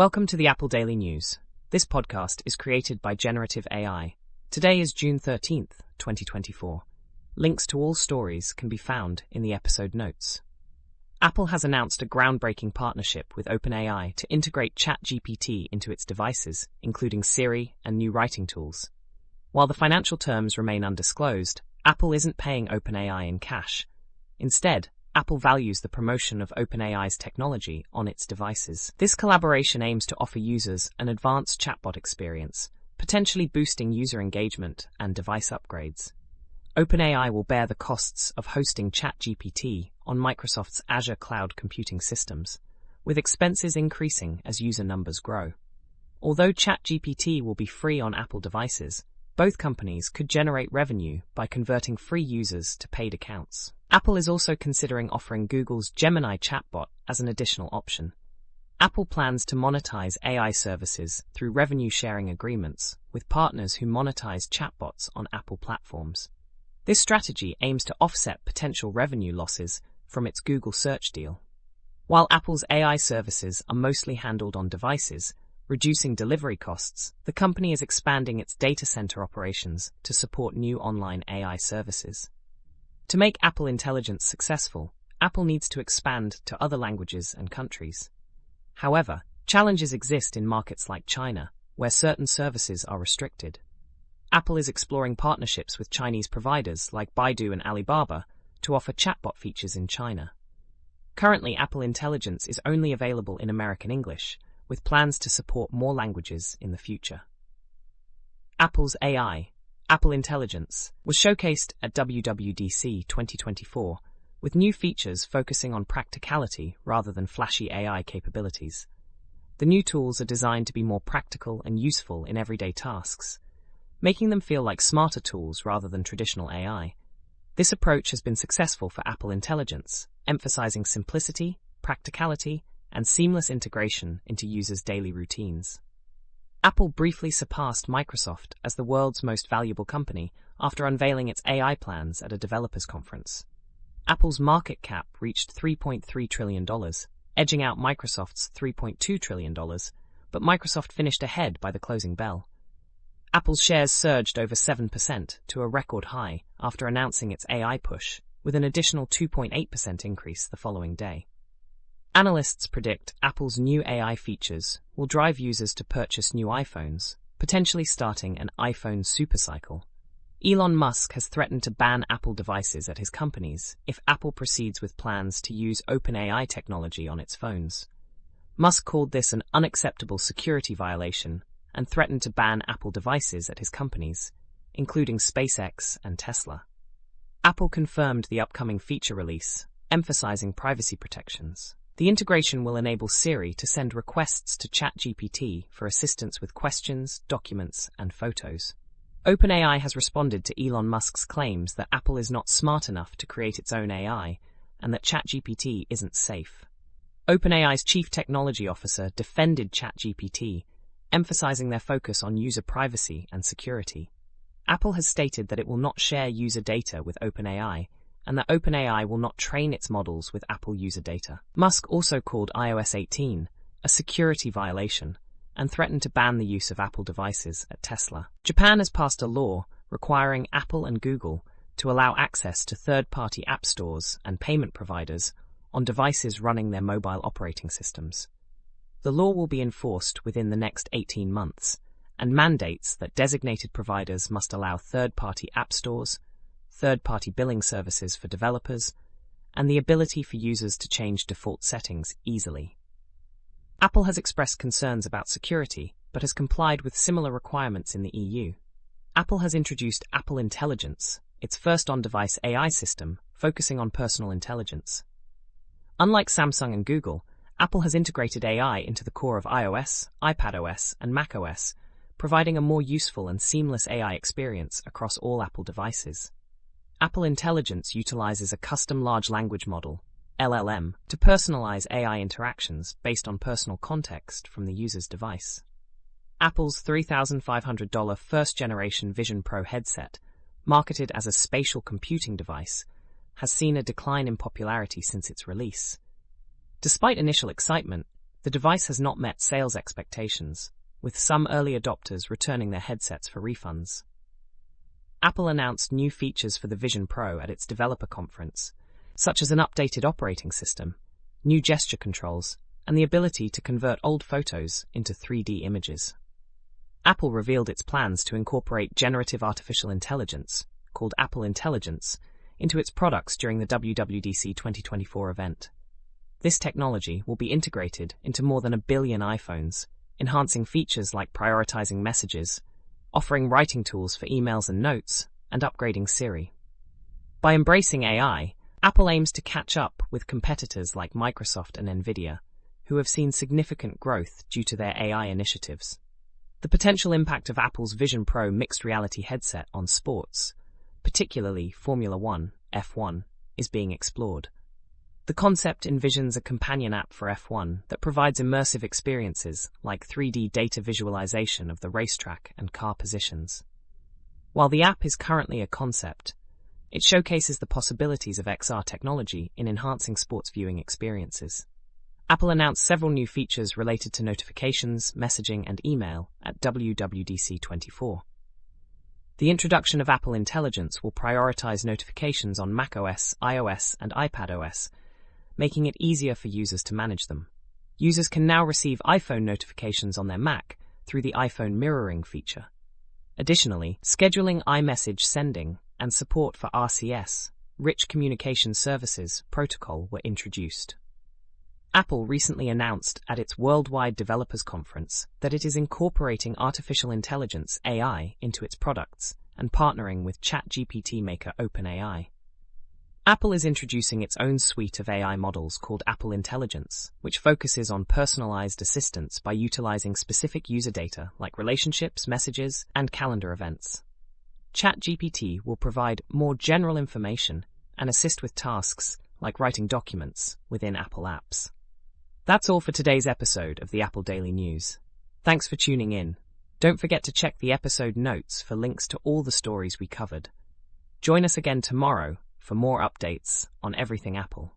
Welcome to the Apple Daily News. This podcast is created by Generative AI. Today is June 13th, 2024. Links to all stories can be found in the episode notes. Apple has announced a groundbreaking partnership with OpenAI to integrate ChatGPT into its devices, including Siri and new writing tools. While the financial terms remain undisclosed, Apple isn't paying OpenAI in cash. Instead, Apple values the promotion of OpenAI's technology on its devices. This collaboration aims to offer users an advanced chatbot experience, potentially boosting user engagement and device upgrades. OpenAI will bear the costs of hosting ChatGPT on Microsoft's Azure cloud computing systems, with expenses increasing as user numbers grow. Although ChatGPT will be free on Apple devices, both companies could generate revenue by converting free users to paid accounts. Apple is also considering offering Google's Gemini chatbot as an additional option. Apple plans to monetize AI services through revenue-sharing agreements with partners who monetize chatbots on Apple platforms. This strategy aims to offset potential revenue losses from its Google search deal. While Apple's AI services are mostly handled on devices, reducing delivery costs, the company is expanding its data center operations to support new online AI services. To make Apple Intelligence successful, Apple needs to expand to other languages and countries. However, challenges exist in markets like China, where certain services are restricted. Apple is exploring partnerships with Chinese providers like Baidu and Alibaba to offer chatbot features in China. Currently, Apple Intelligence is only available in American English, with plans to support more languages in the future. Apple's AI, Apple Intelligence, was showcased at WWDC 2024, with new features focusing on practicality rather than flashy AI capabilities. The new tools are designed to be more practical and useful in everyday tasks, making them feel like smarter tools rather than traditional AI. This approach has been successful for Apple Intelligence, emphasizing simplicity, practicality, and seamless integration into users' daily routines. Apple briefly surpassed Microsoft as the world's most valuable company after unveiling its AI plans at a developers conference. Apple's market cap reached $3.3 trillion, edging out Microsoft's $3.2 trillion, but Microsoft finished ahead by the closing bell. Apple's shares surged over 7% to a record high after announcing its AI push, with an additional 2.8% increase the following day. Analysts predict Apple's new AI features will drive users to purchase new iPhones, potentially starting an iPhone supercycle. Elon Musk has threatened to ban Apple devices at his companies if Apple proceeds with plans to use OpenAI technology on its phones. Musk called this an unacceptable security violation and threatened to ban Apple devices at his companies, including SpaceX and Tesla. Apple confirmed the upcoming feature release, emphasizing privacy protections. The integration will enable Siri to send requests to ChatGPT for assistance with questions, documents, and photos. OpenAI has responded to Elon Musk's claims that Apple is not smart enough to create its own AI and that ChatGPT isn't safe. OpenAI's chief technology officer defended ChatGPT, emphasizing their focus on user privacy and security. Apple has stated that it will not share user data with OpenAI, and that OpenAI will not train its models with Apple user data. Musk also called iOS 18 a security violation and threatened to ban the use of Apple devices at Tesla. Japan has passed a law requiring Apple and Google to allow access to third-party app stores and payment providers on devices running their mobile operating systems. The law will be enforced within the next 18 months and mandates that designated providers must allow third-party app stores, third-party billing services for developers, and the ability for users to change default settings easily. Apple has expressed concerns about security, but has complied with similar requirements in the EU. Apple has introduced Apple Intelligence, its first on-device AI system, focusing on personal intelligence. Unlike Samsung and Google, Apple has integrated AI into the core of iOS, iPadOS, and macOS, providing a more useful and seamless AI experience across all Apple devices. Apple Intelligence utilizes a custom large language model, LLM, to personalize AI interactions based on personal context from the user's device. Apple's $3,500 first-generation Vision Pro headset, marketed as a spatial computing device, has seen a decline in popularity since its release. Despite initial excitement, The device has not met sales expectations, with some early adopters returning their headsets for refunds. Apple announced new features for the Vision Pro at its developer conference, such as an updated operating system, new gesture controls, and the ability to convert old photos into 3D images. Apple revealed its plans to incorporate generative artificial intelligence, called Apple Intelligence, into its products during the WWDC 2024 event. This technology will be integrated into more than 1 billion iPhones, enhancing features like prioritizing messages, offering writing tools for emails and notes, and upgrading Siri. By embracing AI, Apple aims to catch up with competitors like Microsoft and Nvidia, who have seen significant growth due to their AI initiatives. The potential impact of Apple's Vision Pro mixed reality headset on sports, particularly Formula One, F1, is being explored. The concept envisions a companion app for F1 that provides immersive experiences like 3D data visualization of the racetrack and car positions. While the app is currently a concept, it showcases the possibilities of XR technology in enhancing sports viewing experiences. Apple announced several new features related to notifications, messaging, and email at WWDC 24. The introduction of Apple Intelligence will prioritize notifications on macOS, iOS, and iPadOS, making it easier for users to manage them. Users can now receive iPhone notifications on their Mac through the iPhone mirroring feature. Additionally, scheduling iMessage sending and support for RCS, Rich Communication Services protocol were introduced. Apple recently announced at its Worldwide Developers Conference that it is incorporating artificial intelligence AI into its products and partnering with ChatGPT maker OpenAI. Apple is introducing its own suite of AI models called Apple Intelligence, which focuses on personalized assistance by utilizing specific user data like relationships, messages, and calendar events. ChatGPT will provide more general information and assist with tasks like writing documents within Apple apps. That's all for today's episode of the Apple Daily News. Thanks for tuning in. Don't forget to check the episode notes for links to all the stories we covered. Join us again tomorrow for more updates on everything Apple.